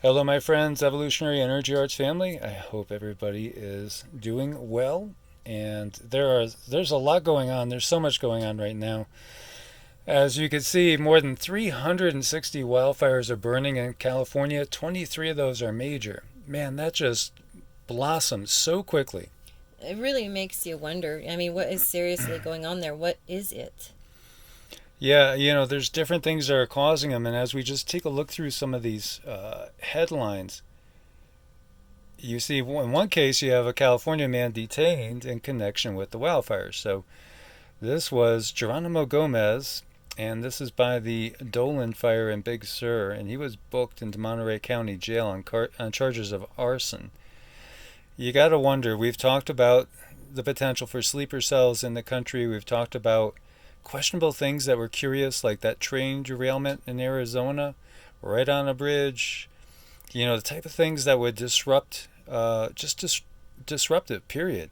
Hello, my friends, Evolutionary Energy Arts family. I hope everybody is doing well. And there's a lot going on. There's so much going on right now. As you can see, more than 360 wildfires are burning in California. 23 of those are major. Man, that just blossomed so quickly. It really makes you wonder. I mean, what is seriously going on there? What is it? Yeah, there's different things that are causing them. And as we just take a look through some of these headlines, you see in one case you have a California man detained in connection with the wildfires. So this was Geronimo Gomez, and this is by the Dolan fire in Big Sur, and he was booked into Monterey County Jail on charges of arson. You got to wonder, we've talked about the potential for sleeper cells in the country. We've talked about questionable things that were curious, like that train derailment in Arizona, right on a bridge. The type of things that would disrupt, disruptive, period.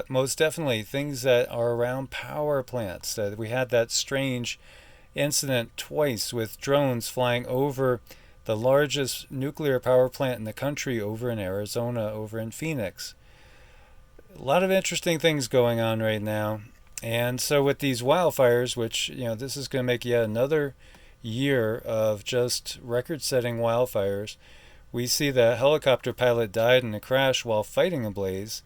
Most definitely things that are around power plants. We had that strange incident twice with drones flying over the largest nuclear power plant in the country over in Arizona, over in Phoenix. A lot of interesting things going on right now. And so with these wildfires, which, this is going to make yet another year of just record-setting wildfires. We see the helicopter pilot died in a crash while fighting a blaze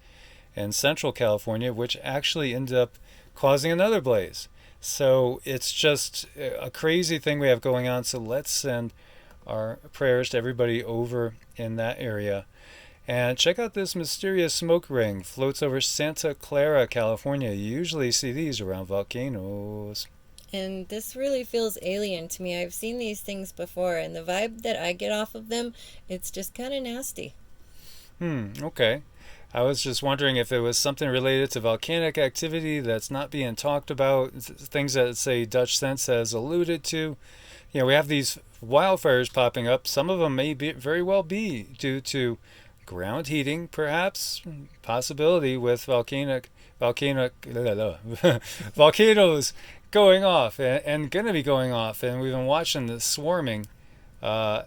in Central California, which actually ended up causing another blaze. So it's just a crazy thing we have going on. So let's send our prayers to everybody over in that area. And check out this mysterious smoke ring. Floats over Santa Clara, California. You usually see these around volcanoes. And this really feels alien to me. I've seen these things before, and the vibe that I get off of them, it's just kind of nasty. Okay. I was just wondering if it was something related to volcanic activity that's not being talked about, things that, say, Dutch Sense has alluded to. We have these wildfires popping up. Some of them may very well be due to ground heating, perhaps, possibility with volcanic volcanoes going off and going to be going off. And we've been watching the swarming uh,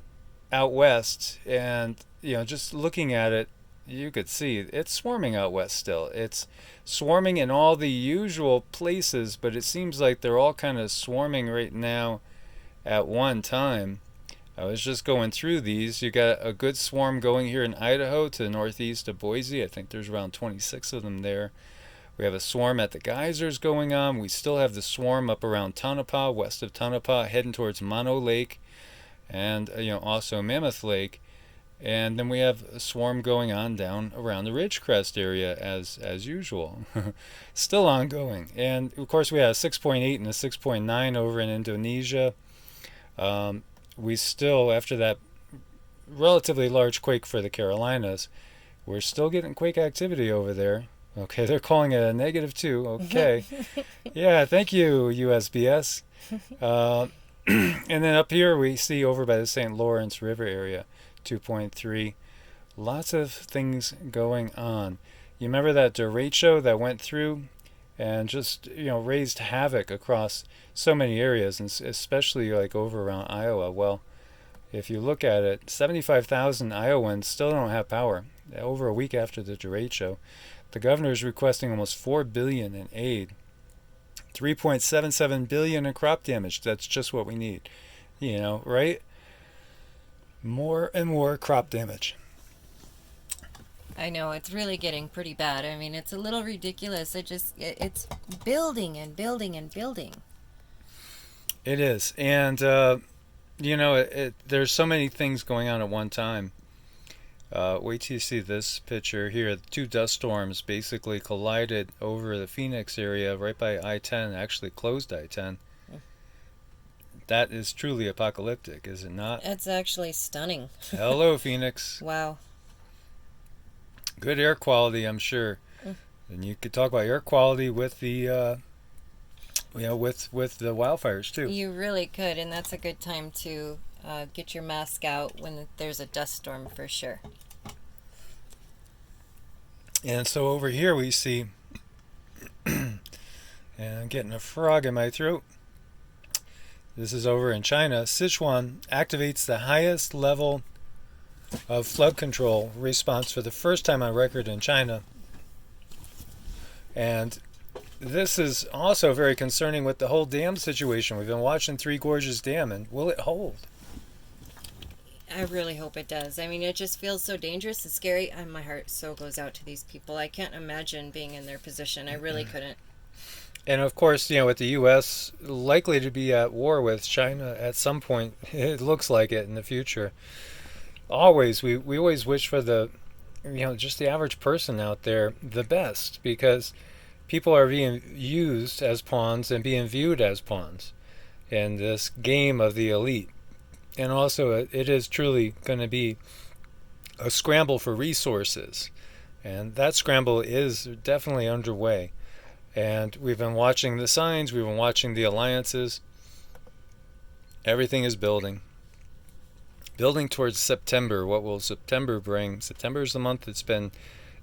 out west, and just looking at it, you could see it's swarming out west still. It's swarming in all the usual places, but it seems like they're all kind of swarming right now at one time. I was just going through these. You got a good swarm going here in Idaho to the northeast of Boise. I think there's around 26 of them there. We have a swarm at the geysers going on. We still have the swarm up around Tonopah, west of Tonopah, heading towards Mono Lake, and also Mammoth Lake. And then we have a swarm going on down around the Ridgecrest area as usual. Still ongoing. And of course we have a 6.8 and a 6.9 over in Indonesia. We still, after that relatively large quake for the Carolinas, we're still getting quake activity over there. Okay, they're calling it a -2. Okay. Yeah, thank you, USBS. And then up here we see over by the St. Lawrence River area, 2.3. Lots of things going on. You remember that derecho that went through and just raised havoc across so many areas, and especially like over around Iowa. Well, if you look at it, 75,000 Iowans still don't have power. Over a week after the derecho, the governor is requesting almost $4 billion in aid, 3.77 billion in crop damage. That's just what we need, right? More and more crop damage. I know, it's really getting pretty bad. I mean, it's a little ridiculous. It's building and building and building. It is, and there's so many things going on at one time. Wait till you see this picture here. Two dust storms basically collided over the Phoenix area right by I-10, actually closed I-10. That is truly apocalyptic, is it not? It's actually stunning. Hello, Phoenix. Wow. Good air quality, I'm sure. And you could talk about air quality with the with the wildfires too. You really could, and that's a good time to get your mask out when there's a dust storm for sure. And so over here we see, and I'm getting a frog in my throat. This is over in China. Sichuan activates the highest level of flood control response for the first time on record in China. And this is also very concerning with the whole dam situation. We've been watching Three Gorges Dam, and will it hold? I really hope it does. I mean, it just feels so dangerous and scary, and my heart so goes out to these people. I can't imagine being in their position. I really couldn't. And of course, with the U.S. likely to be at war with China at some point, it looks like it in the future. We always wish for the, just the average person out there the best, because people are being used as pawns and being viewed as pawns in this game of the elite. And also, it is truly going to be a scramble for resources. And that scramble is definitely underway. And we've been watching the signs, we've been watching the alliances. Everything is building. Building towards September. What will September bring? September is the month that's been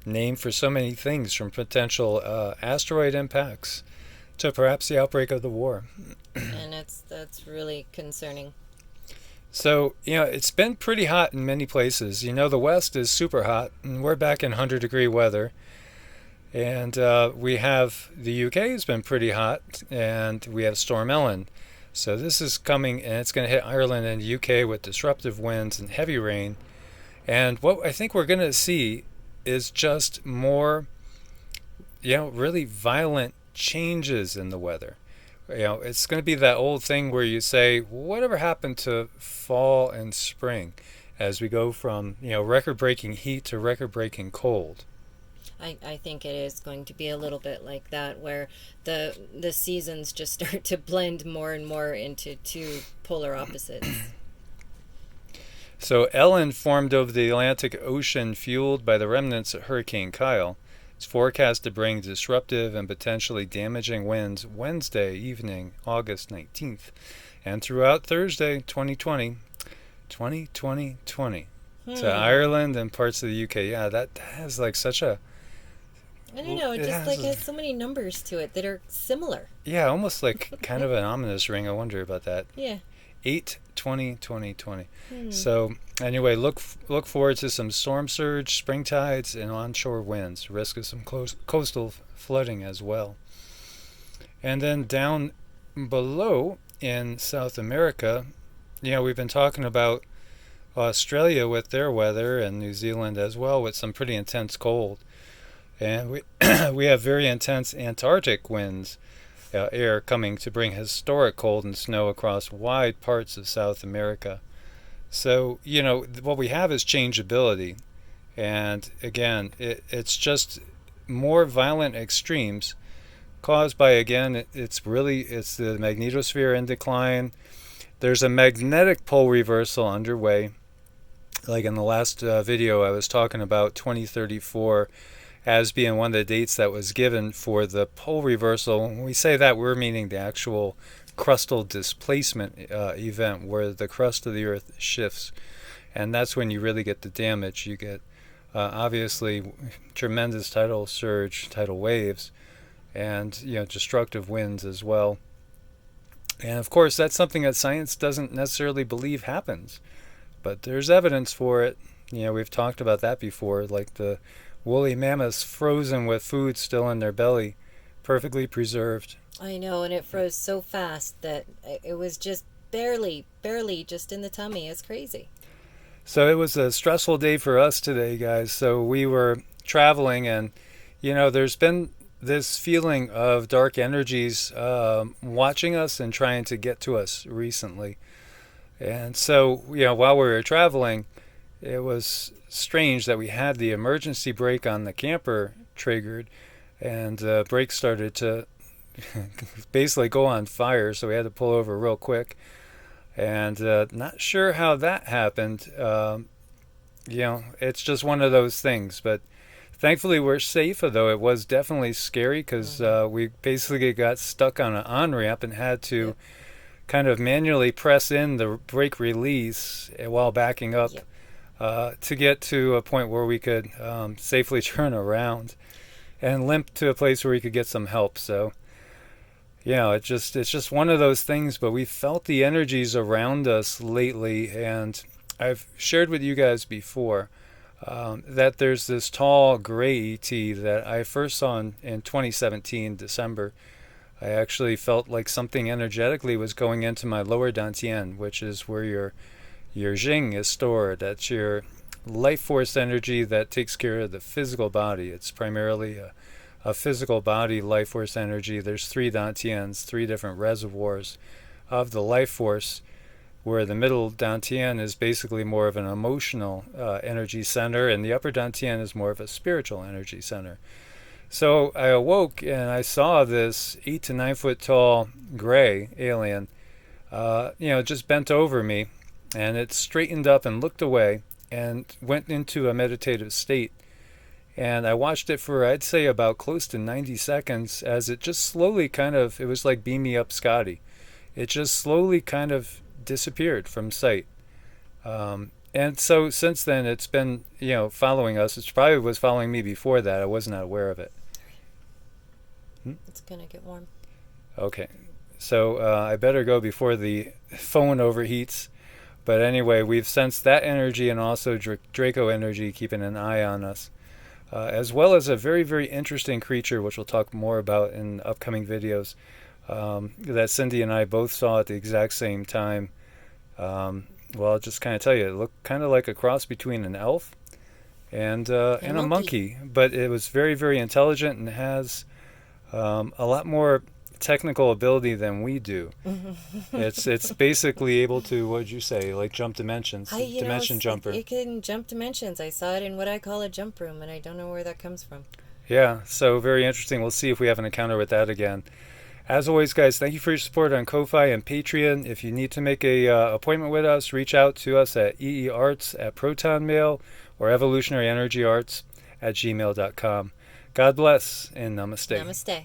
named for so many things, from potential asteroid impacts to perhaps the outbreak of the war. And that's really concerning. So, it's been pretty hot in many places. The West is super hot, and we're back in 100-degree weather. And we have the UK has been pretty hot, and we have Storm Ellen. So this is coming, and it's going to hit Ireland and the UK with disruptive winds and heavy rain. And what I think we're going to see is just more, really violent changes in the weather. It's going to be that old thing where you say, whatever happened to fall and spring as we go from, record-breaking heat to record-breaking cold? I think it is going to be a little bit like that, where the seasons just start to blend more and more into two polar opposites. So Ellen formed over the Atlantic Ocean, fueled by the remnants of Hurricane Kyle. It's forecast to bring disruptive and potentially damaging winds Wednesday evening, August 19th, and throughout Thursday, 2020 to Ireland and parts of the UK. Yeah, that has like such a... I don't know, it just has so many numbers to it that are similar. Yeah, almost like kind of an ominous ring. I wonder about that. Yeah. 8/20/2020. So anyway, look forward to some storm surge, spring tides, and onshore winds. Risk of some coastal flooding as well. And then down below in South America, we've been talking about Australia with their weather, and New Zealand as well with some pretty intense cold. And we have very intense Antarctic winds. Air coming to bring historic cold and snow across wide parts of South America. So, what we have is changeability. And again, it's just more violent extremes caused by, again, it's the magnetosphere in decline. There's a magnetic pole reversal underway. Like in the last video, I was talking about 2034 as being one of the dates that was given for the pole reversal. When we say that, we're meaning the actual crustal displacement event, where the crust of the Earth shifts. And that's when you really get the damage. You get, obviously, tremendous tidal surge, tidal waves, and destructive winds as well. And of course, that's something that science doesn't necessarily believe happens. But there's evidence for it. We've talked about that before, like the woolly mammoths frozen with food still in their belly, perfectly preserved. I know, and it froze so fast that it was just barely just in the tummy. It's crazy. So it was a stressful day for us today, guys. So we were traveling, and there's been this feeling of dark energies watching us and trying to get to us recently. And so while we were traveling, it was strange that we had the emergency brake on the camper triggered, and the brake started to basically go on fire, so we had to pull over real quick. And not sure how that happened. It's just one of those things. But thankfully we're safe, though it was definitely scary, because we basically got stuck on an on-ramp and had to kind of manually press in the brake release while backing up. To get to a point where we could safely turn around and limp to a place where we could get some help. So, it's just one of those things. But we felt the energies around us lately, and I've shared with you guys before that there's this tall gray ET that I first saw in 2017, December. I actually felt like something energetically was going into my lower dantian, which is where your Jing is stored. That's your life force energy that takes care of the physical body. It's primarily a physical body life force energy. There's three dantians, three different reservoirs of the life force, where the middle dantian is basically more of an emotional energy center, and the upper dantian is more of a spiritual energy center. So I awoke and I saw this 8 to 9 foot tall gray alien, just bent over me, and it straightened up and looked away and went into a meditative state. And I watched it for, I'd say, about close to 90 seconds as it just slowly it was like Beam Me Up Scotty. It just slowly kind of disappeared from sight. And so since then, it's been, following us. It probably was following me before that. I was not aware of it. It's going to get warm. Okay. So I better go before the phone overheats. But anyway, we've sensed that energy and also Draco energy keeping an eye on us. As well as a very, very interesting creature, which we'll talk more about in upcoming videos, that Cindy and I both saw at the exact same time. Well, I'll just kind of tell you, it looked kind of like a cross between an elf and a monkey. But it was very, very intelligent and has a lot more technical ability than we do. It's basically able to, what would you say, like jump dimensions, dimension jumper. It can jump dimensions. I saw it in what I call a jump room, and I don't know where that comes from. Yeah, so very interesting. We'll see if we have an encounter with that again. As always, guys, thank you for your support on Ko-Fi and Patreon. If you need to make a appointment with us, reach out to us at eearts@protonmail or evolutionaryenergyarts@gmail.com. God bless and namaste. Namaste.